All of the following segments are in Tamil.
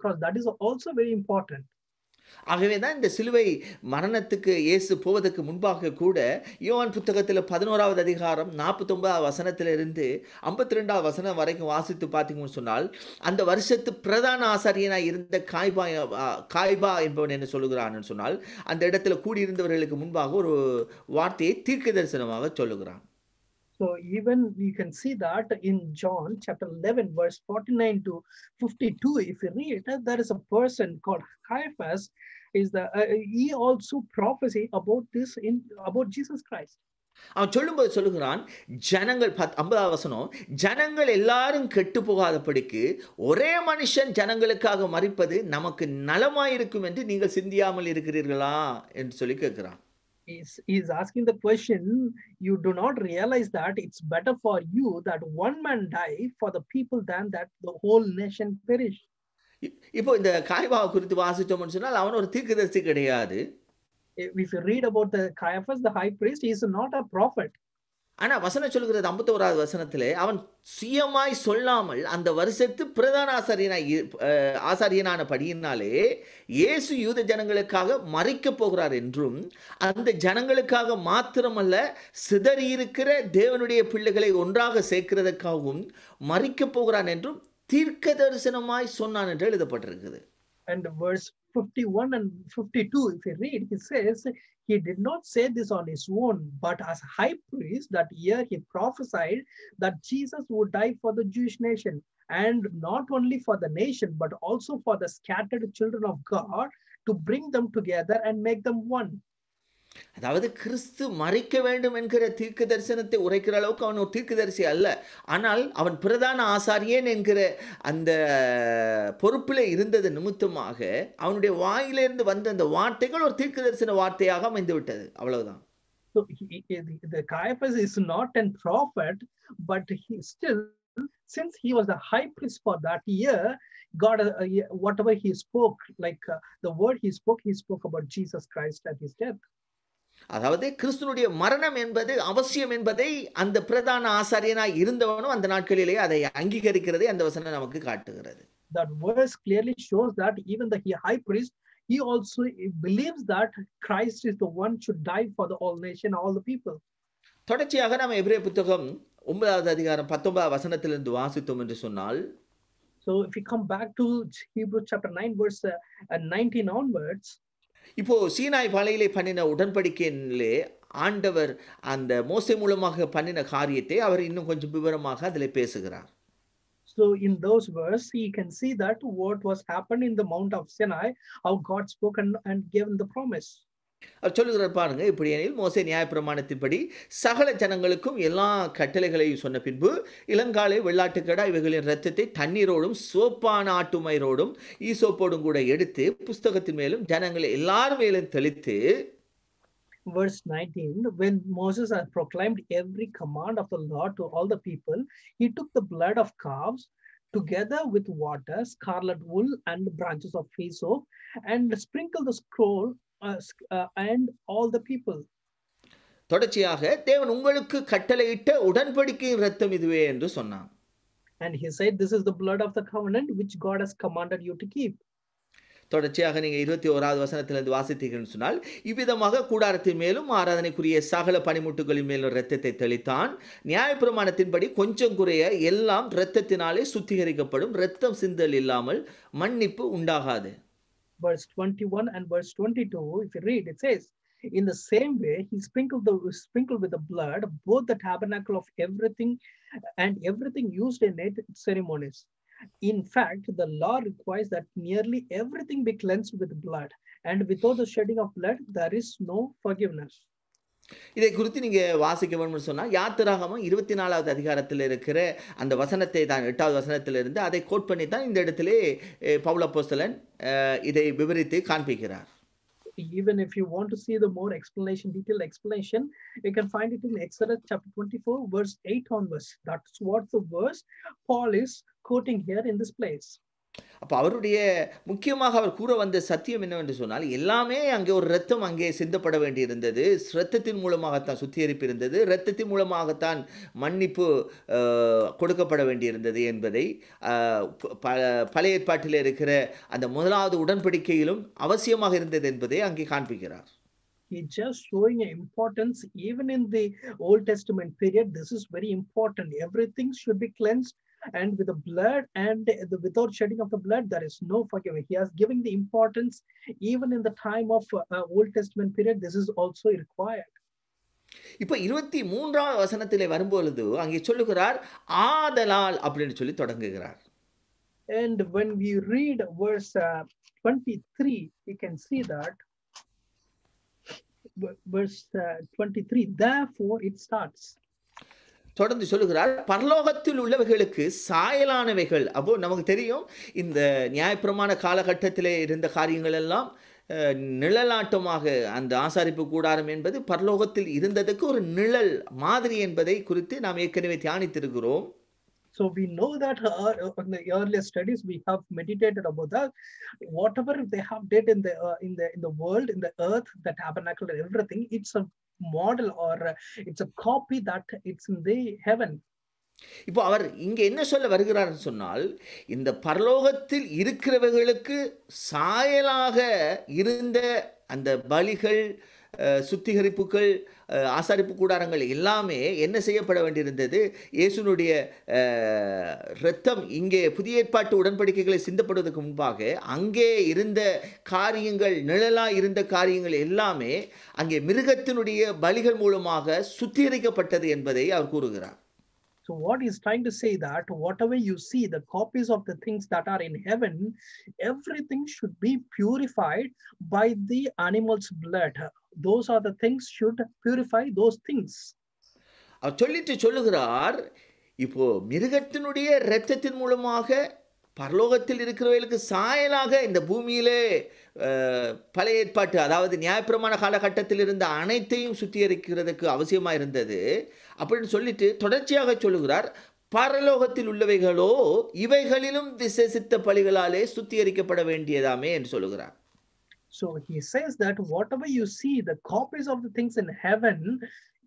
cross. That is also very important. ஆகவே தான் இந்த சிலுவை மரணத்துக்கு இயேசு போவதற்கு முன்பாக கூட யோவான் புத்தகத்தில் 11வது அதிகாரம் 49வது வசனத்திலிருந்து 52வது வசனம் வரைக்கும் வாசித்து பார்த்தீங்கன்னு சொன்னால், அந்த வருஷத்து பிரதான ஆசாரியனாய் இருந்த காய்பா என்பவன் என்ன சொல்லுகிறான்னு சொன்னால், அந்த இடத்துல கூடியிருந்தவர்களுக்கு முன்பாக ஒரு வார்த்தையை தீர்க்க தரிசனமாக சொல்லுகிறான். So even you can see that in John chapter 11 verse 49 to 52, if you read, there is a person called Caiaphas. He also prophesied about this about Jesus Christ. அவன் சொல்லும்போது சொல்லுகிறான், ஜனங்கள் 50வது வசனம், ஜனங்கள் எல்லாரும் கெட்டு போகாதபடிக்கு ஒரே மனுஷன் ஜனங்களுக்காக மரிப்பது நமக்கு நலமாயிருக்கும் என்று நீங்கள் சிந்தியாமல் இருக்கிறீர்களா என்று சொல்லி கேட்கிறான். He's asking the question, you do not realize that it's better for you that one man die for the people than that the whole nation perish. இப்போ இந்த காய்பாவை குறித்து வாசிச்சோம்னு சொன்னால் அவன் ஒரு தீர்க்கதரிசி கிடையாது. If you read about the Caiaphas, the high priest, he is not a prophet. ஆனா வசனம் சொல்கிறது 51வது வசனத்திலே, அவன் சுயமாய் சொல்லாமல் அந்த வருஷத்து பிரதான ஆசாரியனான படியினாலே இயேசு யூத ஜனங்களுக்காக மரிக்க போகிறார் என்றும், அந்த ஜனங்களுக்காக மாத்திரமல்ல சிதறியிருக்கிற தேவனுடைய பிள்ளைகளை ஒன்றாக சேர்க்கிறதுக்காகவும் மரிக்க போகிறான் என்றும் தீர்க்க தரிசனமாய் சொன்னான் என்று எழுதப்பட்டிருக்குது. And verse 51 and 52, if you read, he says, he did not say this on his own, but as high priest that year he prophesied that Jesus would die for the Jewish nation, and not only for the nation, but also for the scattered children of God, to bring them together and make them one. அதாவது கிறிஸ்து மரிக்க வேண்டும் என்கிற தீர்க்க தரிசனத்தை உரைக்கிற அளவுக்கு அவன் ஒரு தீர்க்கதரிசி அல்ல. ஆனால் அவன் பிரதான ஆசாரியன் என்கிற அந்த பொறுப்பில் இருந்தது நிமித்தமாக அவனுடைய வாயிலிருந்து வந்த அந்த வார்த்தைகள் ஒரு தீர்க்க தரிசன வார்த்தையாக அமைந்து விட்டது. அவ்வளவுதான். So the Caiaphas is not a prophet, but he still, since he was the high priest for that year, God, whatever he spoke, like the word he spoke about Jesus Christ at his death. அதாவது கிறிஸ்துனுடைய மரணம் என்பது அவசியம் என்பதை அந்த பிரதான ஆசாரியனாய் இருந்தவனும் அந்த நாட்களிலே அதை அங்கீகரிக்கிறதை அந்த வசனம் நமக்கு காட்டுகிறது. That verse clearly shows that even the high priest, he also believes that Christ is the one should die for the all nation, all the people. தொடர்ச்சியாக நாம் எபிரேய புத்தகம் 9வது அதிகாரம் 19வது வசனத்திலிருந்து வாசித்தோம் என்று சொன்னால், so if we come back to Hebrews chapter 9 verse 19 onwards, இப்போ சீனாய் பாலையிலே பண்ணின உடன்படிக்கையிலே ஆண்டவர் அந்த மோசே மூலமாக பண்ணின காரியத்தை அவர் இன்னும் கொஞ்சம் விவரமாக அதில் பேசுகிறார். So in those verses you can see that what was happened in the Mount of Sinai, how God spoke and gave the promise. அவர் சொல்லுகிறார் பாருங்க, இப்படி எனில் மோசே நியாயப்பிரமாணத்தின்படி சகல ஜனங்களுக்கும் எல்லா கட்டளைகளையும் சொன்ன பின்பு இளங்காலை வெள்ளாட்டுக்கடா இவைகளின் இரத்தத்தை தண்ணீரோடும் சோப்பான ஆட்டுமயிரோடும் ஈசோப்போடும் கூட எடுத்து புஸ்தகத்தின் மேலும் ஜனங்களை எல்லாரும் மேலும் தெளித்து. Verse 19, when Moses had proclaimed every command of the Lord to all the people, he took the blood of calves together with water, scarlet wool, and branches of hyssop, and sprinkled the scroll and all the people. தொடர்ச்சியாக தேவன் உங்களுக்கு கட்டளையிட்ட உடன்படிக்கையின் இரத்தம் இதுவே என்று சொன்னான். And he said, this is the blood of the covenant which God has commanded you to keep. தொடர்ச்சியாக நீங்க 21வது வசனத்திலிருந்து வாசித்தீங்கன்னு சொன்னால், இவ்விதமாக கூடாரத்தின் மேலும் ஆராதனைக்குரிய சகல பனிமுட்டுகளின் மேலும் இரத்தத்தை தெளித்தான். நியாயப்பிரமாணத்தின்படி கொஞ்சம் குறைய எல்லாம் இரத்தத்தினாலே சுத்திகரிக்கப்படும், இரத்தம் சிந்தல் இல்லாமல் மன்னிப்பு உண்டாகாது. Verse 21 and verse 22, if you read, it says, in the same way he sprinkled with the blood both the tabernacle of everything and everything used in it ceremonies. In fact, the law requires that nearly everything be cleansed with blood, and without the shedding of blood there is no forgiveness. இதை குறித்து நீங்க வாசிக்க வேணும்னு சொன்னா யாத்திராகமம் 24வது அதிகாரத்தில் இருக்கிற அந்த வசனத்தை தான் 8வது வசனத்திலிருந்து அதை கோட் பண்ணி தான் இந்த இடத்திலே பவுல் அப்போஸ்தலன் இதை விவரித்து காண்பிக்கிறார். Even if you want to see the more detailed explanation, you can find it in Exodus chapter 24 verse 8 onwards. That's what the verse Paul is quoting here in this place. அப்ப அவருடைய முக்கியமாக அவர் கூற வந்த சத்தியம் என்னவென்று சொன்னால், எல்லாமே அங்கே ஒரு இரத்தம் அங்கே சிந்தப்பட வேண்டியிருந்தது. இரத்தத்தின் மூலமாகத்தான் சுத்திகரிப்பு இருந்தது. இரத்தத்தின் மூலமாகத்தான் மன்னிப்பு அ கொடுக்கப்பட வேண்டியிருந்தது என்பதை அ பழைய ஏற்பாட்டிலே இருக்கிற அந்த முதலாவது உடன்படிக்கையிலும் அவசியமாக இருந்தது என்பதை அங்கே காண்பிக்கிறார். He's just showing an importance even in the Old Testament period. This is very important. Everything should be cleansed, and with the blood and without shedding of the blood, there is no forgiving. He has given the importance even in the time of Old Testament period. This is also required. இப்ப 23வது வசனத்திலே வரும்பொழுது அங்கே சொல்லுகிறார், ஆதலால் அப்படின்னு சொல்லி தொடங்குகிறார். And when we read verse 23, we can see that verse 23, therefore it starts. தொடர்ந்து சொல்லுகிறார், பரலோகத்தில் உள்ளவைகளுக்கு சாயலானவைகள். அப்போ நமக்கு தெரியும் இந்த நியாயப்பிரமாண காலகட்டத்திலே இருந்த காரியங்கள் எல்லாம் நிழலாட்டமாக அந்த ஆசாரிப்பு கூடாரம் என்பது பரலோகத்தில் இருந்ததுக்கு ஒரு நிழல் மாதிரி என்பதை குறித்து நாம் ஏற்கனவே தியானித்திருக்கிறோம். So we know that in the earlier studies we have meditated about that. Whatever they have did in the world, in the earth, the tabernacle and everything, it's a model or it's a copy that it's in the heaven. இப்போ அவர் இங்கே என்ன சொல்ல வருகிறார்னு சொன்னால், இந்த பரலோகத்தில் இருக்கிறவர்களுக்கு சாயலாக இருந்த அந்த பலிகள், சுத்திகரிப்புகள், ஆசாரிப்பு கூடாரங்கள் எல்லாமே என்ன செய்யப்பட வேண்டியிருந்தது? இயேசுனுடைய இரத்தம் இங்கே புதிய ஏற்பாட்டு உடன்படிக்கைகளை சிந்தப்படுவதற்கு முன்பாக அங்கே இருந்த காரியங்கள், நிழலாக இருந்த காரியங்கள் எல்லாமே அங்கே மிருகத்தினுடைய பலிகள் மூலமாக சுத்திகரிக்கப்பட்டது என்பதை அவர் கூறுகிறார். So what he's trying to say that whatever you see, the copies of the things that are in heaven, everything should be purified by the animal's blood. Those are the things should purify those things. அவர் சொல்லிட்டு சொல்லுகிறார், இப்போ மிருகத்தினுடைய இரத்தத்தின் மூலமாக பரலோகத்தில் இருக்கிறவர்களுக்கு சாயலாக இந்த பூமியிலே பழைய ஏற்பாட்டு, அதாவது நியாயப்பிரமாண காலகட்டத்தில் இருந்த அனைத்தையும் சுத்திகரிக்கிறதுக்கு அவசியமாக இருந்தது அப்படின்னு சொல்லிட்டு தொடர்ச்சியாக சொல்லுகிறார், பரலோகத்தில் உள்ளவைகளோ இவைகளிலும் விசேஷித்த பலிகளாலே சுத்திகரிக்கப்பட வேண்டியதாமே என்று சொல்லுகிறார். So he says that whatever you see, the copies of the things in heaven,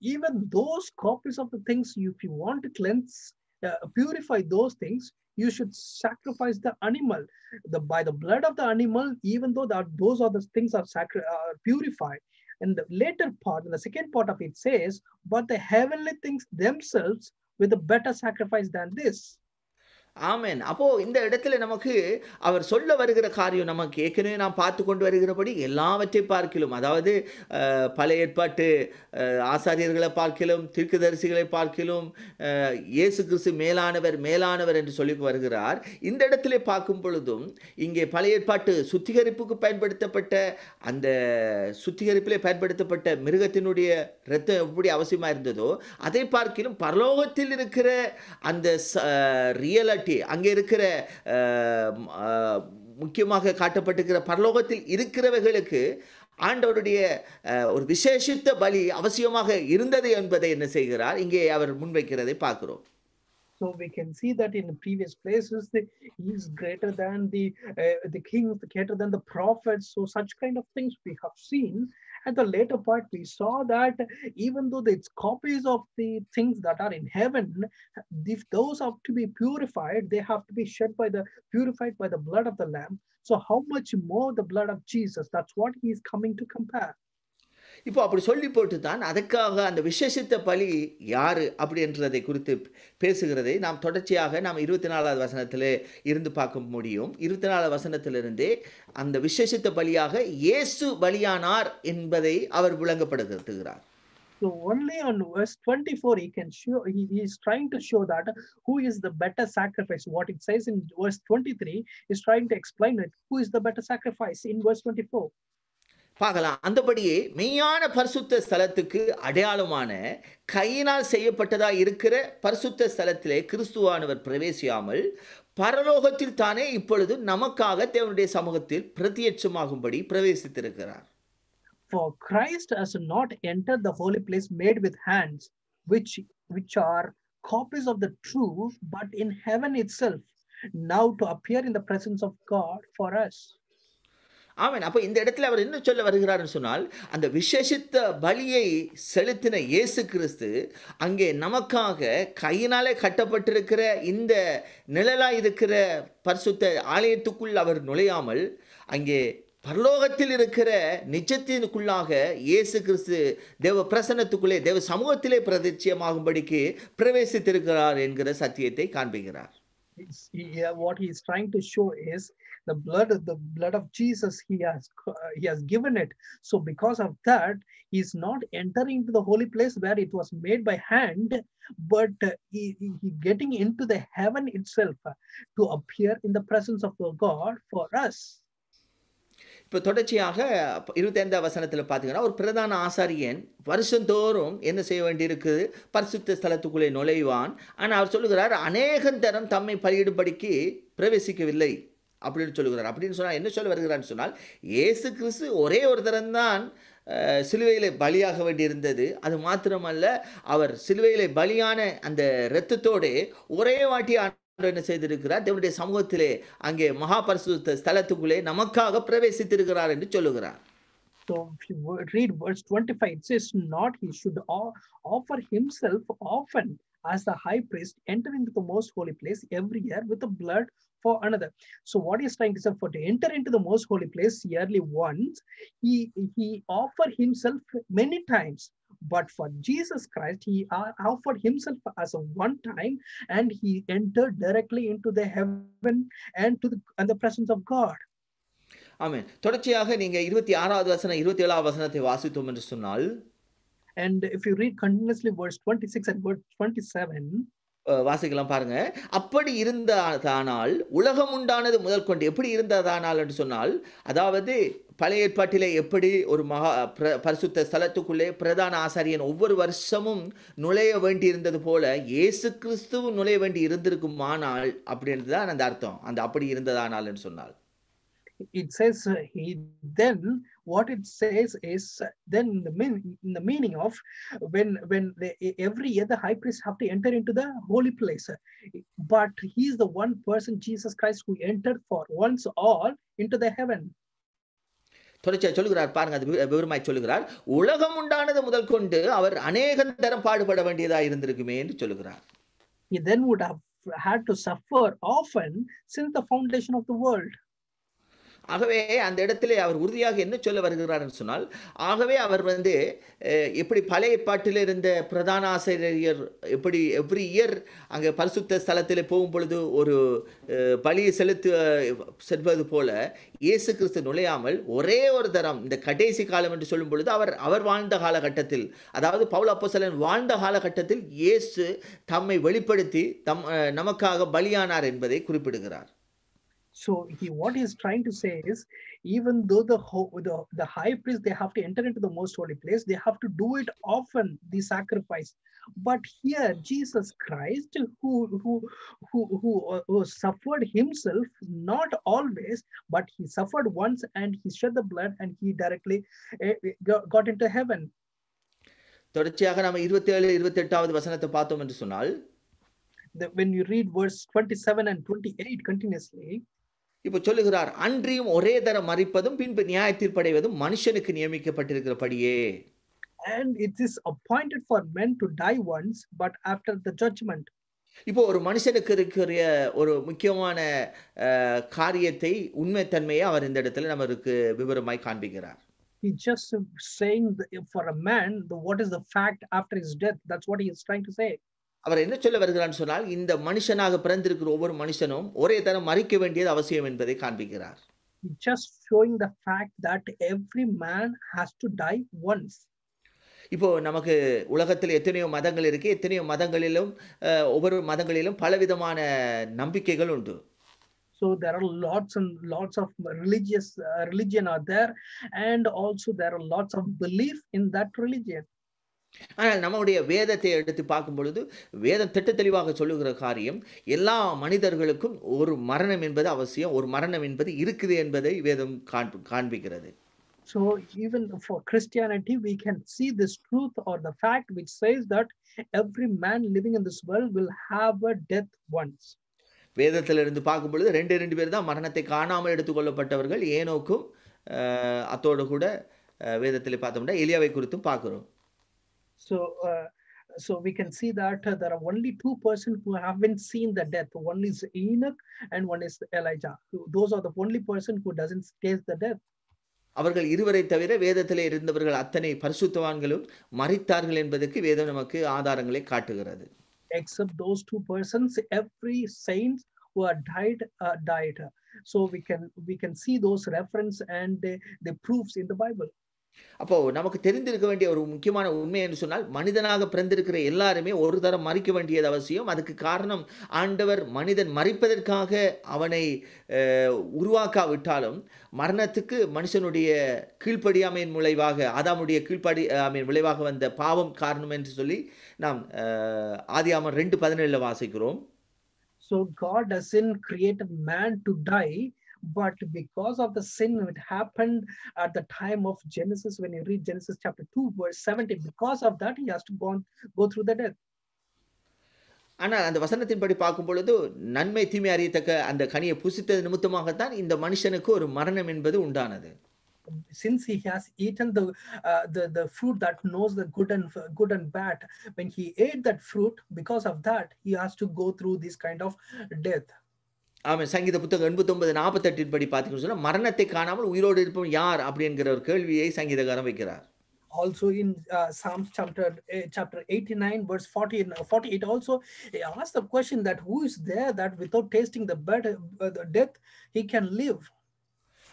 even those copies of the things, if you want to cleanse, purify those things, you should sacrifice the animal. By the blood of the animal, even though those are the things are purified. And the later part, in the second part of it says, but the heavenly things themselves with a better sacrifice than this. ஆமென். அப்போ இந்த இடத்துல நமக்கு அவர் சொல்ல வருகிற காரியம் நமக்கு ஏற்கனவே நாம் பார்த்து கொண்டு வருகிறபடி எல்லாவற்றை பார்க்கிலும், அதாவது பழைய ஏற்பாட்டு ஆசாரியர்களை பார்க்கிலும், தீர்க்கதரிசிகளை பார்க்கிலும் இயேசு கிறிஸ்து மேலானவர் என்று சொல்லி வருகிறார். இந்த இடத்திலே பார்க்கும் பொழுதும் இங்கே பழைய ஏற்பாட்டு சுத்திகரிப்புக்கு பயன்படுத்தப்பட்ட அந்த சுத்திகரிப்பிலே பயன்படுத்தப்பட்ட மிருகத்தினுடைய இரத்தம் எப்படி அவசியமாக இருந்ததோ அதை பார்க்கிலும் பரலோகத்தில் இருக்கிற அந்த ரியாலிட்டி, அங்கே இருக்கிற முக்கியமாக காட்டப்பட்டிருக்கிற பரலோகத்தில் இருக்கிறவர்களுக்கு ஆண்டவருடைய ஒரு விசேஷித்த பலி அவசியமாக இருந்தது என்பதை என்ன செய்கிறார் இங்கே அவர் முன்வைக்கிறதை பார்க்கிறோம். So we can see that in the previous places, he is greater than the kings, greater than the prophets. So such kind of things we have seen. At the later part, we saw that even though it's copies of the things that are in heaven, if those have to be purified, they have to be purified by the blood of the Lamb. So how much more the blood of Jesus? That's what he is coming to compare. இப்போ அப்படி சொல்லி போட்டு தான் அதுக்காக அந்த விசேஷித்த பலி யாரு அப்படின்றதை குறித்து பேசுகிறதை நாம் தொடர்ச்சியாக நாம் 24வது வசனத்தில் இருந்து பார்க்க முடியும். 24வது வசனத்திலிருந்தே அந்த விசேஷித்த பலியாக இயேசு பலியானார் என்பதை அவர் விளங்கப்படுத்துகிறார். So only on verse 24 he can show, he is trying to show that who is the better sacrifice. What it says in verse 23 is trying to explain it. Who is the better sacrifice in verse 24. பார்க்கலாம். அந்தபடியே மெய்யான பரிசுத்த ஸ்தலத்துக்கு அடையாளமான கையினால் செய்யப்பட்டதா இருக்கிற பரிசுத்த ஸ்தலத்திலே கிறிஸ்துவானவர் பிரவேசியாமல் பரலோகத்தில் தானே இப்பொழுது நமக்காக தேவனுடைய சமூகத்தில் பிரத்யட்சமாகும்படி பிரவேசித்திருக்கிறார். For Christ has not entered the holy place made with hands, which are copies of the truth, but in heaven itself, now to appear in the presence of God for us. ஆமென். அப்ப இந்த இடத்துல அவர் என்ன சொல்ல வருகிறார்ன்னு சொன்னால், அந்த விசேஷித்த பலியை செலுத்தின இயேசு கிறிஸ்து, அங்கே நமக்காக கையினாலே கட்டப்பட்டிருக்கிற இந்த நிழலாய் இருக்கிற பரிசுத்த ஆலயத்துக்குள் அவர் நுழையாமல், அங்கே பரலோகத்தில் இருக்கிற நிஜத்தினுக்குள்ளாக இயேசு கிறிஸ்து தேவ பிரசன்னத்துக்குள்ளே, தேவ சமூகத்திலே பிரதிட்சியமாகும்படிக்கு பிரவேசித்திருக்கிறார் என்கிற சத்தியத்தை காண்பிக்கிறார். What he is trying to show is the blood of Jesus he has given it. So because of that, he is not entering into the holy place where it was made by hand, but he getting into the heaven itself to appear in the presence of the God for us. இப்போ தொடர்ச்சியாக 25ஆம் வசனத்தில் பார்த்தீங்கன்னா, ஒரு பிரதான ஆசாரியன் வருஷந்தோறும் என்ன செய்ய வேண்டியிருக்குது? பரிசுத்த ஸ்தலத்துக்குள்ளே நுழைவான். ஆனால் அவர் சொல்லுகிறார், அநேகந்தரம் தம்மை பலியிடும்படிக்கு பிரவேசிக்கவில்லை அப்படின்னு சொல்லுகிறார். அப்படின்னு சொன்னால் என்ன சொல்ல வருகிறான்னு சொன்னால், இயேசு கிறிஸ்து ஒரே ஒரு தரம்தான் சிலுவையிலே பலியாக வேண்டியிருந்தது. அது மாத்திரமல்ல, அவர் சிலுவையிலே பலியான அந்த இரத்தத்தோடு ஒரே வாட்டி என்ன செய்திருக்கிறார்? தேவனுடைய சமூகத்திலே அங்கே மகா பரிசுத்த ஸ்தலத்துக்குள்ளே நமக்காக பிரவேசித்திருக்கிறார் என்று சொல்லுகிறார். So if you read verse 25, it says, not he should offer himself often as the high priest enter into the most holy place every year with the blood for another. So what he is trying to say, for to enter into the most holy place yearly once, he offered himself many times. But for Jesus Christ, he offered himself as a one time, and he entered directly into the heaven and to the presence of God. ஆமென். தொடர்ச்சியாக நீங்க 26வது வசனம் 27வது வசனத்தை வாசித்தோம் என்று சொன்னால், and if you read continuously verse 26 and verse 27, வாசிக்கலாம் பாருங்க. அப்படி இருந்ததானால் உலகம் உண்டானது முதல் கொண்டு, எப்படி இருந்ததானால் என்று சொன்னால், அதாவது பழைய ஏற்பாட்டிலே எப்படி ஒரு மகா பரிசுத்த ஸ்தலத்துக்குள்ளே பிரதான ஆசாரியன் ஒவ்வொரு வருஷமும் நுழைய வேண்டி இருந்தது போல இயேசு கிறிஸ்துவும் நுழைய வேண்டி இருந்திருக்குமானால் அப்படின்றது தான் அந்த அர்த்தம். அந்த அப்படி இருந்ததானால் என்று சொன்னால், it says then what it says is then in the meaning of when every year the high priest have to enter into the holy place, but he is the one person, Jesus Christ, who entered for once all into the heaven. தொடர்ச்சியாக சொல்லுகிறார் பாருங்க, அது விவரமாய் சொல்லுகிறார். உலகம் உண்டானது முதல் கொண்டு அவர் அநேகந்தரம் பாடுபட வேண்டியதா இருந்திருக்குமே என்று சொல்லுகிறார். He then would have had to suffer often since the foundation of the world. ஆகவே அந்த இடத்திலே அவர் உறுதியாக என்ன சொல்ல வருகிறார் என்று சொன்னால், ஆகவே அவர் எப்படி பழைய ஏற்பாட்டில் இருந்த பிரதான ஆசிரியர் எப்படி எவ்ரி இயர் அங்கே பரிசுத்த ஸ்தலத்தில் போகும் பொழுது ஒரு பலியை செல்வது போல இயேசு கிறிஸ்து நுழையாமல் ஒரே ஒரு தரம் இந்த கடைசி காலம் என்று சொல்லும் பொழுது அவர் வாழ்ந்த காலகட்டத்தில், அதாவது பவுல் அப்போஸ்தலன் வாழ்ந்த காலகட்டத்தில் இயேசு தம்மை வெளிப்படுத்தி நமக்காக பலியானார் என்பதை குறிப்பிடுகிறார். So what he is trying to say is, even though the high priest, they have to enter into the most holy place, they have to do it often, the sacrifice. But here Jesus Christ, who suffered himself, not always, but he suffered once and he shed the blood and he directly got into heaven. தொடர்ச்சியாக நாம 27 28வது வசனத்தை பார்த்தோம் என்று சொன்னால், when you read verse 27 and 28 continuously, இப்போ சொல்லுகிறார், அன்றியும் ஒரே தரம் மரிப்பதும் பின்பு நியாய தீர்ப்படைவதும் மனுஷனுக்கு நியமிக்கப்பட்டிருக்கிறபடியே, and it is appointed for men to die once, but after the judgment. இப்போ ஒரு மனுஷனுக்கு இருக்கிற ஒரு முக்கியமான காரியத்தை, உண்மைத்தன்மையை அவர் இந்த இடத்துல நமக்கு விவரமாய் காண்பிக்கிறார். He just saying for a man what is the fact after his death. That's what he is trying to say. அவர் என்ன சொல்ல வருகிறான்னு சொன்னால், இந்த மனுஷனாக பிறந்திருக்கிற ஒவ்வொரு மனுஷனும் ஒரே தரம் மரிக்க வேண்டியது அவசியம் என்பதை காண்பிக்கிறார். Just showing the fact that every man has to die once. இப்போ நமக்கு உலகத்தில் எத்தனையோ மதங்கள் இருக்கு, எத்தனையோ மதங்களிலும் ஒவ்வொரு மதங்களிலும் பலவிதமான நம்பிக்கைகள் உண்டு. So there are lots and lots of religion are there, and also there are lots of belief in that religion. ஆனால் நம்முடைய வேதத்தை எடுத்து பார்க்கும் பொழுது வேதம் திட்ட தெளிவாக சொல்லுகிற காரியம், எல்லா மனிதர்களுக்கும் ஒரு மரணம் என்பது அவசியம், ஒரு மரணம் என்பது இருக்குது என்பதை வேதம் காண்பிக்கிறது. So even for Christianity, we can see this truth or the fact which says that every man living in this world will have a death once. வேதத்திலிருந்து பார்க்கும் பொழுது 2 பேர் தான் மரணத்தை காணாமல் எடுத்துக்கொள்ளப்பட்டவர்கள். ஏனோக்கும் அத்தோடு கூட வேதத்திலே பார்த்தோம்னா எலியாவை குறித்தும் பார்க்கிறோம். So, so we can see that there are only 2 persons who haven't seen the death. One is Enoch and one is Elijah. Those are the only person who doesn't taste the death. அவர்கள் இருவரை தவிர வேதத்திலே இருந்தவர்கள் அத்தனை பரிசுத்தவான்களும் மரித்தார்கள் என்பதற்கு வேதம் நமக்கு ஆதாரங்களை காட்டுகிறது. Except those 2 persons, every saint who are died. So we can see those reference and the proofs in the Bible. அப்போ நமக்கு தெரிந்திருக்க வேண்டிய ஒரு முக்கியமான உண்மை என்று சொன்னால், மனிதனாக பிறந்திருக்கிற எல்லாருமே ஒரு தரம் மரிக்க வேண்டியது அவசியம். அதுக்கு காரணம் ஆண்டவர் மனிதன் மரிப்பதற்காக அவனை உருவாக்காவிட்டாலும் மரணத்துக்கு மனுஷனுடைய கீழ்ப்படியாமையின் விளைவாக, ஆதாமுடைய கீழ்ப்படியாமையின் விளைவாக வந்த பாவம் காரணம் என்று சொல்லி நாம் ஆதியாகமம் 2:17 வாசிக்கிறோம். So God doesn't create a man to die, but because of the sin that happened at the time of Genesis, when you read Genesis chapter 2 verse 17, because of that he has to go through the death. ஆனால் அந்த வசனத்தின்படி பார்க்கும் பொழுது நன்மை தீமை அறியத்தக்க அந்த கனியை புசித்தது நிமித்தமாகத்தான் இந்த மனுஷனுக்கு ஒரு மரணம் என்பது உண்டானது. Since he has eaten the fruit that knows the good and bad, when he ate that fruit, because of that he has to go through this kind of death. ஆமாம். சங்கீத புத்தகம் 89:48 படி பார்த்தீங்கன்னு சொன்னால், மரணத்தை காணாமல் உயிரோடு இருப்பவன் யார் அப்படிங்கிற ஒரு கேள்வியை சங்கீதக்காரன் வைக்கிறார். Also in Psalms chapter 89 verse 48 also he asks the question that who is there that without tasting the death he can live.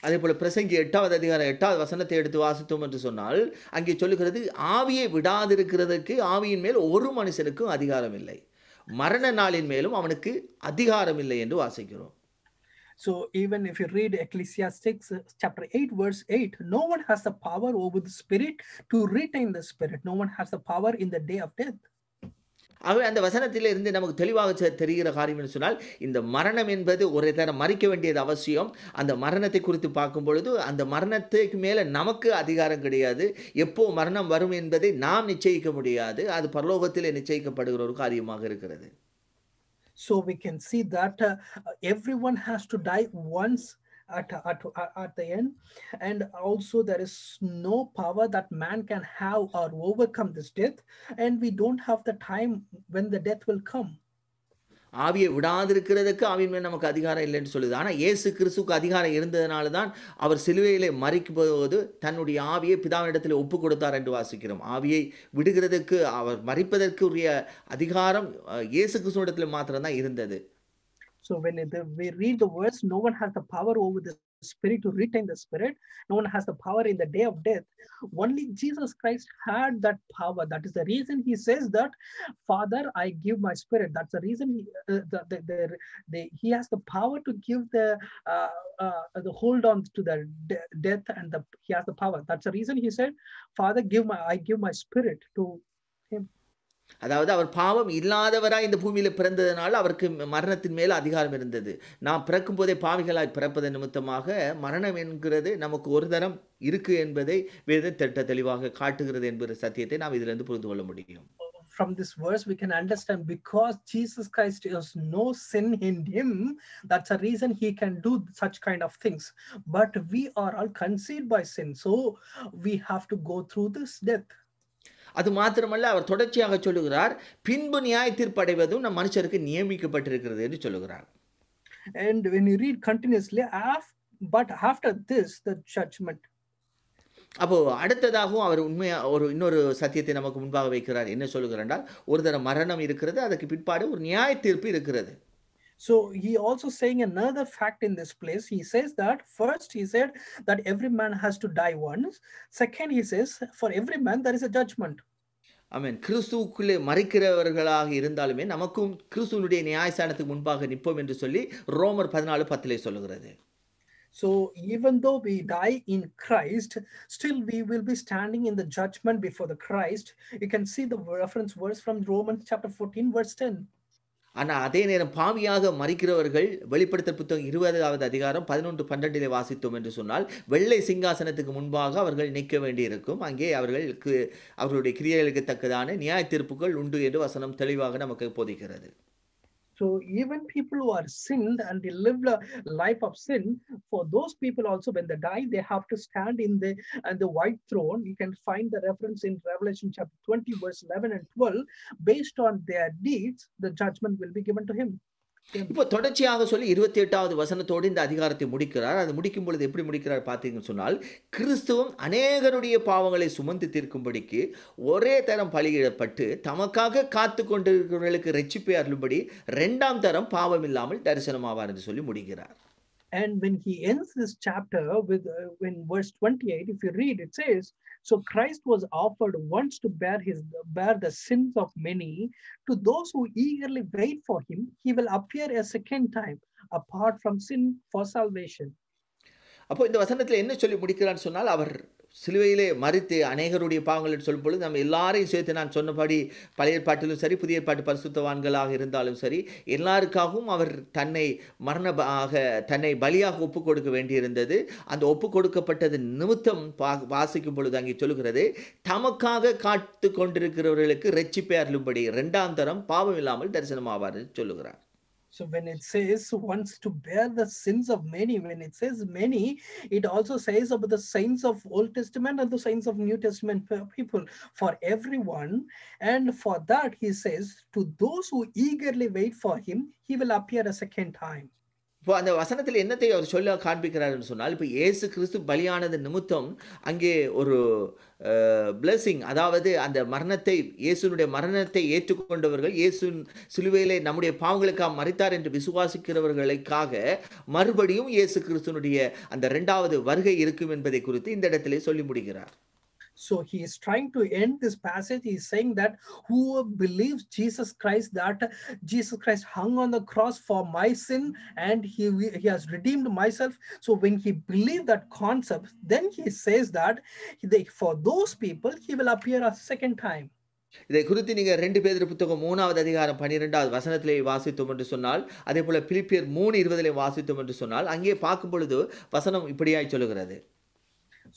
அதே போல பிரசங்கி 8வது அதிகாரம் 8வது வசனத்தை எடுத்து வாசித்தோம் என்று சொன்னால், அங்கே சொல்லுகிறது, ஆவியை விடாதிருக்கிறதுக்கு ஆவியின் மேல் ஒரு மனுஷனுக்கும் அதிகாரம் இல்லை, மரண நாளின் மேலும் அவனுக்கு அதிகாரம் இல்லை என்று வாசிக்கிறோம். So even if you read Ecclesiastes chapter 8 verse 8, no one has the power over the spirit to retain the spirit. No one has the power in the day of death. ஆகவே அந்த வசனத்திலே இருந்து நமக்கு தெளிவாக தெரிகிற காரியம் என்று சொன்னால், இந்த மரணம் என்பது ஒரு தரம் மரிக்க வேண்டியது அவசியம். அந்த மரணத்தை குறித்து பார்க்கும் பொழுது அந்த மரணத்துக்கு மேலே நமக்கு அதிகாரம் கிடையாது. எப்போ மரணம் வரும் என்பதை நாம் நிச்சயிக்க முடியாது. அது பரலோகத்திலே நிச்சயிக்கப்படுகிற ஒரு காரியமாக இருக்கிறது. So we can see that everyone has to die once at the end, and also there is no power that man can have or overcome this death, and we don't have the time when the death will come. ஆவியை விடாதிருக்கிறதுக்கு ஆவியின் மேல் நமக்கு அதிகாரம் இல்லைன்னு சொல்லுது. ஆனால் இயேசு கிறிஸ்துவுக்கு அதிகாரம் இருந்ததுனால தான் அவர் சிலுவையிலே மரிக்கும் போது தன்னுடைய ஆவியை பிதாவினிடத்தில் ஒப்பு கொடுத்தார் என்று வாசிக்கிறோம். ஆவியை விடுகிறதுக்கு, அவர் மரிப்பதற்கு உரிய அதிகாரம் இயேசு கிறிஸ்துவிடத்தில் மாத்திரம்தான் இருந்தது. So when we read the words, no one has the power over the spirit to retain the spirit. No one has the power in the day of death. Only Jesus Christ had that power. That is the reason he says that, Father, I give my spirit. That's the reason he has the power to give the hold on to the death, and he has the power. That's the reason he said, Father, I give my spirit to him. அதாவது அவர் பாவம் இல்லாதவராய் இந்த பூமியில் பிறந்ததுனால அவருக்கு மரணத்தின் மேல் அதிகாரம் இருந்தது. நாம் பிறக்கும் போதே பாவிகளாய் பிறப்பதன் நிமித்தமாக மரணம் என்கிறது நமக்கு ஒரு தரம் இருக்கு என்பதை வேதம் திட்ட தெளிவாக காட்டுகிறது என்கிற சத்தியத்தை நாம் இதிலிருந்து புரிந்து கொள்ள முடியும். From this verse we can understand, because Jesus Christ has no sin in him, that's a reason he can do such kind of things. But we are all conceived by sin, so we have to go through this death. அது மாத்திரமல்ல, அவர் தொடர்ச்சியாக சொல்லுகிறார், பின்பு நியாய தீர்ப்படைவதும் நம் மனுஷருக்கு நியமிக்கப்பட்டிருக்கிறது என்று சொல்லுகிறார். And when you read continuously, but after this the judgment. அப்போ அடுத்ததாகவும் அவர் உண்மையா இன்னொரு சத்தியத்தை நமக்கு முன்பாக வைக்கிறார். என்ன சொல்லுகிறார் என்றால், ஒரு தரம் மரணம் இருக்கிறது, அதற்கு பிற்பாடு ஒரு நியாய தீர்ப்பு இருக்கிறது. So he also saying another fact in this place. He says that first he said that every man has to die once. Second he says for every man there is a judgment. ஆமென். கிறிஸ்துவுக்குள்ளே மரிக்கிறவர்களாக இருந்தாலுமே நமக்கும் கிறிஸ்துவினுடைய நியாயஸ்தானத்துக்கு முன்பாக நிற்போம் என்று சொல்லி ரோமர் 14:10 சொல்லுகிறது. So even though we die in Christ, still we will be standing in the judgment before the Christ. You can see the reference verse from Romans chapter 14 verse 10. ஆனால் அதே நேரம் பாவியாக மரிக்கிறவர்கள் வெளிப்படுத்தல் புத்தகம் 20வது அதிகாரம் 11-12 வாசித்தோம் என்று சொன்னால், வெள்ளை சிங்காசனத்துக்கு முன்பாக அவர்கள் நிற்க வேண்டியிருக்கும். அங்கே அவர்களுடைய கிரியைகளுக்கு தக்கதான நியாய தீர்ப்புகள் உண்டு என்று வசனம் தெளிவாக நமக்கு போதிக்கிறது. So even people who are sinned and they live a life of sin, for those people also when they die, they have to stand in the white throne. You can find the reference in Revelation chapter 20, verse 11 and 12. Based on their deeds, the judgment will be given to him. Them. இப்போ தொடர்ச்சியாக சொல்லி 28வது வசனத்தோடு இந்த அதிகாரத்தை முடிக்கிறார். அது முடிக்கும் பொழுது எப்படி முடிக்கிறார் பார்த்தீங்கன்னு சொன்னால், கிறிஸ்துவும் அநேகருடைய பாவங்களை சுமந்து தீர்க்கும்படிக்கு ஒரே தரம் பலியிடப்பட்டு தமக்காக காத்து கொண்டிருக்கிறவர்களுக்கு இரட்சிப்பை அருளும்படி 2ஆம் தரம் பாவம் இல்லாமல் தரிசனமாவார் என்று சொல்லி முடிக்கிறார். And when he ends this chapter with in verse 28, if you read, it says, so Christ was offered once to bear the sins of many. To those who eagerly wait for him, he will appear a second time, apart from sin, for salvation. அப்போ இந்த வசனத்தில் என்ன சொல்லி முடிக்கிறான்னு சொன்னால், அவர் சிலுவையிலே மரித்து அநேகருடைய பாவங்கள் என்று சொல்லும் பொழுது நம்ம எல்லாரையும் சேர்த்து நான் சொன்னபடி பழைய ஏற்பாட்டிலும் சரி புதிய ஏற்பாட்டு பரிசுத்தவான்களாக இருந்தாலும் சரி எல்லாருக்காகவும் அவர் தன்னை பலியாக ஒப்பு கொடுக்க வேண்டியிருந்தது. அந்த ஒப்பு கொடுக்கப்பட்டது நிமித்தம் வாசிக்கும் பொழுது அங்கே சொல்லுகிறது, தமக்காக காத்து கொண்டிருக்கிறவர்களுக்கு இரட்சிப்பை அருளும்படி 2ஆம் தரம் பாவம் இல்லாமல் தரிசனமாவார் என்று சொல்லுகிறார். So when it says wants to bear the sins of many, when it says many, it also says about the saints of Old Testament and the saints of New Testament people, for everyone. And for that he says, to those who eagerly wait for him, he will appear a second time. இப்போ அந்த வசனத்தில் என்னத்தை அவர் சொல்ல காண்பிக்கிறார்னு சொன்னால், இப்போ இயேசு கிறிஸ்து பலியானது நிமித்தம் அங்கே ஒரு பிளெஸிங், அதாவது அந்த இயேசுனுடைய மரணத்தை ஏற்றுக்கொண்டவர்கள், இயேசு சிலுவையிலே நம்முடைய பாவங்களுக்காக மரித்தார் என்று விசுவாசிக்கிறவர்களுக்காக மறுபடியும் இயேசு கிறிஸ்துனுடைய அந்த 2வது வருகை இருக்கும் என்பதை குறித்து இந்த இடத்திலே சொல்லி முடிக்கிறார். So he is trying to end this passage. He is saying that whoever believes Jesus Christ, that Jesus Christ hung on the cross for my sin and he has redeemed myself. So when he believed that concept, then he says that for those people, he will appear a second time. இதை குறித்து நீங்கள் 2 பேதுரு புத்தகம் 3வது அதிகாரம் 12வது வசனத்திலே வாசித்தோம் என்று சொன்னால், அதே போல பிலிப்பியர் 3:20 வாசித்தோம் என்று சொன்னால், அங்கே பார்க்கும் பொழுது வசனம் இப்படியாய் சொல்லுகிறது.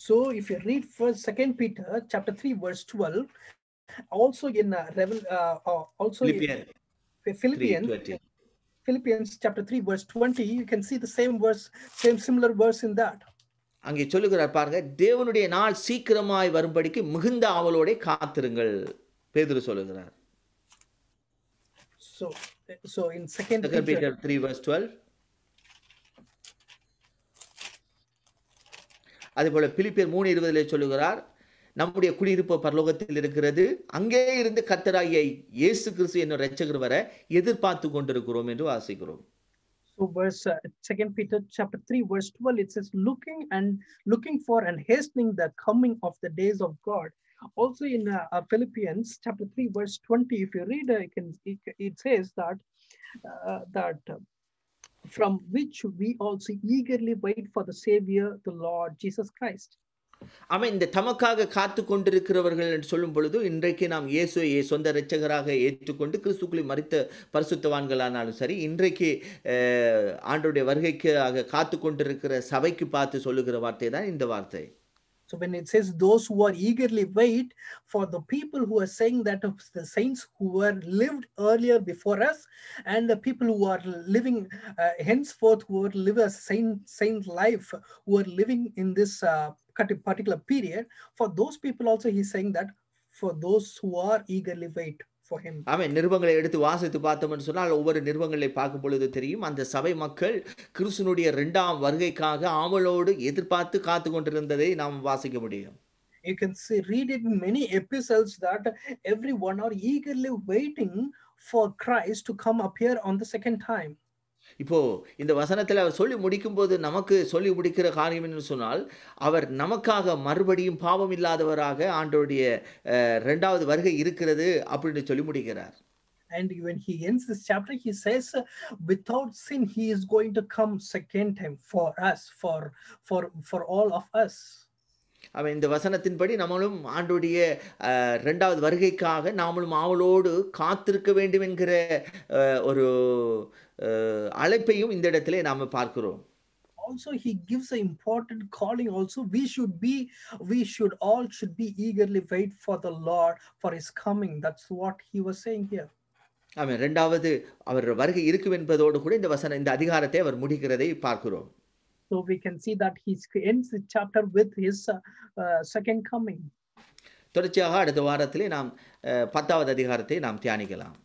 So if you read first 2 Peter chapter 3 verse 12, also in Philippians chapter 3 verse 20, you can see the similar verse in that. அங்கே சொல்லுகிறார் பாருங்க, தேவனுடைய நாள் சீக்கிரமாய் வரும்படிக்கு மிகுந்த ஆவலோட காத்திருங்கள் பேதுரு சொல்லுகிறார். So in 2 Peter 3 verse 12, அதேபோல பிலிப்பியர் 3:20 சொல்லுகிறார், நம்முடைய குடியிருப்பு பரலோகத்தில் இருக்கிறது, அங்கே இருந்து கர்த்தராகிய இயேசு கிறிஸ்து என்னும் இரட்சகர் வர எதிர்பார்த்து கொண்டிருக்கிறோம் என்று வாசிக்கிறோம். So verse 2 Peter chapter 3 verse 12, it says looking for and hastening the coming of the days of God. Also in Philippians chapter 3 verse 20, if you read it says that from which we also eagerly wait for the Savior, the Lord Jesus Christ. ஆமென். இந்த தமக்காக காத்து கொண்டிருக்கிறவர்கள் என்று சொல்லும் பொழுது, இன்றைக்கு நாம் இயேசுவை சொந்த இரட்சகராக ஏற்றுக்கொண்டு கிறிஸ்துக்குள் மரித்த பரிசுத்தவான்களானாலும் சரி, இன்றைக்கு ஆண்டவருடைய வருகைக்காக காத்து கொண்டிருக்கிற சபைக்கு பார்த்து சொல்லுகிற வார்த்தை தான் இந்த வார்த்தை. So when it says those who are eagerly wait, for the people who are saying that of the saints who were lived earlier before us, and the people who are living henceforth, who will live a saint life, who are living in this particular period, for those people also he's saying that for those who are eagerly wait for him. ஆமென். நிருபங்களை எடுத்து வாசித்து பார்த்தோம்னு சொன்னால், ஒவ்வொரு நிருபங்களை பார்க்கும் பொழுது தெரியும், அந்த சபை மக்கள் கிறிஸ்துனுடைய 2ஆம் வருகைக்காக ஆவலோடு எதிர்பார்த்து காத்து கொண்டிருந்ததை நாம் வாசிக்க முடியும். You can read it in many epistles that everyone are eagerly waiting for Christ to come appear on the second time. இப்போ இந்த வசனத்தில் அவர் சொல்லி முடிக்கும்போது நமக்கு சொல்லி முடிக்கிற காரியம் என்று சொன்னால், அவர் நமக்காக மறுபடியும் பாவம் இல்லாதவராக ஆண்டவருடைய 2வது வருகை இருக்கிறது அப்படின்னு சொல்லி முடிக்கிறார். And when he ends this chapter, he says, without sin, he is going to come second time for us, for all of us. அவன் இந்த வசனத்தின்படி நம்மளும் ஆண்டோடைய 2வது வருகைக்காக நாமளும் ஆவலோடு காத்திருக்க வேண்டும் என்கிற ஒரு அழைப்பையும் இந்த இடத்திலே நாம பார்க்கிறோம். Also he gives an important calling also. We should all be eagerly wait for the Lord for his coming. That's what he was saying here. ஆமென். 2வது அவர் வருகை இருக்கும் என்பதோடு கூட இந்த அதிகாரத்தை அவர் முடிக்கிறதை பார்க்கிறோம். So we can see that he ends the chapter with his second coming. தொடர்ச்சியாக அடுத்த வாரத்திலே நாம் 10வது அதிகாரத்தை நாம் தியானிக்கலாம்.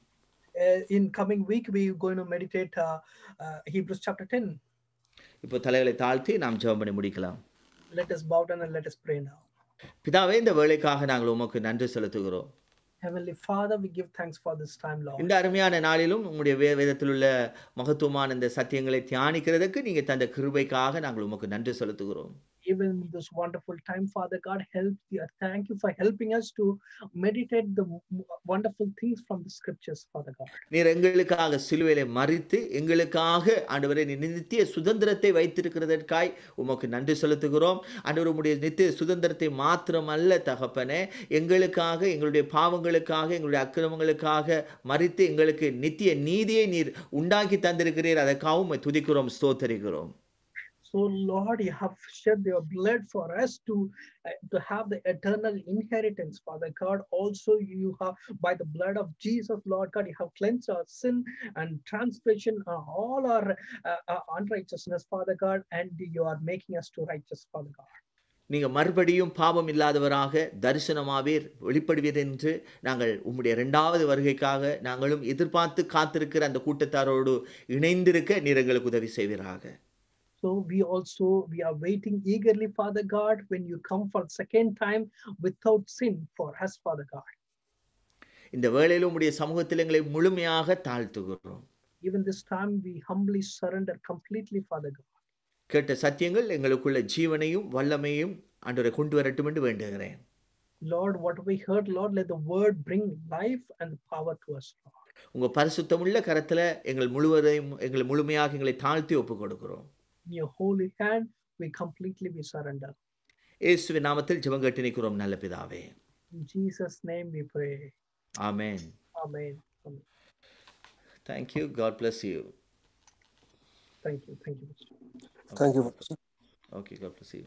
In coming week we are going to meditate Hebrews chapter 10. இப்போ தலைகளை தாழ்த்தி நாம் ஜெபம் பண்ணி முடிக்கலாம். Let us bow down and let us pray now. பிதாவே, இந்த வேளைக்காக நாங்கள் உமக்கு நன்றி செலுத்துகிறோம். Heavenly Father, we give thanks for this time, Lord. இந்த அருமையான நாளிலும் உம்முடைய வேதத்தில் உள்ள மகத்துவமான இந்த சத்தியங்களை தியானிக்கிறதுக்கு நீங்க தந்த கிருபைக்காக நாங்கள் உமக்கு நன்றி செலுத்துகிறோம். Even this wonderful time, Father God, thank you for helping us to meditate the wonderful things from the scriptures, Father God. நீர் எங்களுக்காக சிலுவையிலே மரித்து எங்களுக்காக ஆண்டவரே நித்திய சுதந்திரத்தை வைத்திருக்கிறதற்காய் உமக்கு நன்றி செலுத்துகிறோம். ஆண்டவரே, உம்முடைய நித்திய சுதந்திரத்தை மாத்திரமல்ல தகப்பனே, எங்களுக்காக, எங்களுடைய பாவங்களுக்காக, எங்களுடைய அக்கிரமங்களுக்காக மரித்து எங்களுக்கு நித்திய நீதியை நீர் உண்டாக்கி தந்திருக்கிறீர். அதற்காகவும் துதிக்கிறோம், ஸ்தோத்தரிக்கிறோம். So Lord, you have shed your blood for us to have the eternal inheritance, Father God. Also you have, by the blood of Jesus, Lord God, you have cleansed our sin and transgression, all our unrighteousness, Father God, and you are making us to righteous, Father God. நீங்க மறுபடியும் பாவம் இல்லாதவராக தரிசனமாவீர், வெளிப்படுவீர் என்று நாங்கள் உம்முடைய 2வது வருகைக்காக நாங்களும் எதிர்பார்த்து காத்திருக்கிற அந்த கூட்டத்தாரோடு இணைந்திருக்க நீர் எங்களுக்கு உதவி செய்வீராக. So we are waiting eagerly, Father God, when you come for second time without sin for us, Father God. இந்த வேளையிலும் உம்முடைய சமூகத்தில் எங்களை முழுமையாக தாழ்த்துகிறோம். Even this time we humbly surrender completely, Father God. கேட்ட சத்தியங்கள் எங்களுக்குள்ள ஜீவனையும் வல்லமையும் ஆண்டவரே கொண்டு வரட்டும் என்று வேண்டுகிறேன். Lord, what we heard, Lord, let the word bring life and power to us, Lord. உங்க பரிசுத்தமுள்ள கரத்துல எங்களை முழுமையாக எங்களை தாழ்த்தி ஒப்புக் கொடுக்கிறோம். In your holy hand we completely surrender. இயேசுவின் நாமத்தில் ஜெபம் கேட்டு நிற்கிறோம் நல்ல பிதாவே. In Jesus name we pray. Amen. Amen. Amen. Thank you. God bless you. Thank you. Thank you. Okay, God bless you.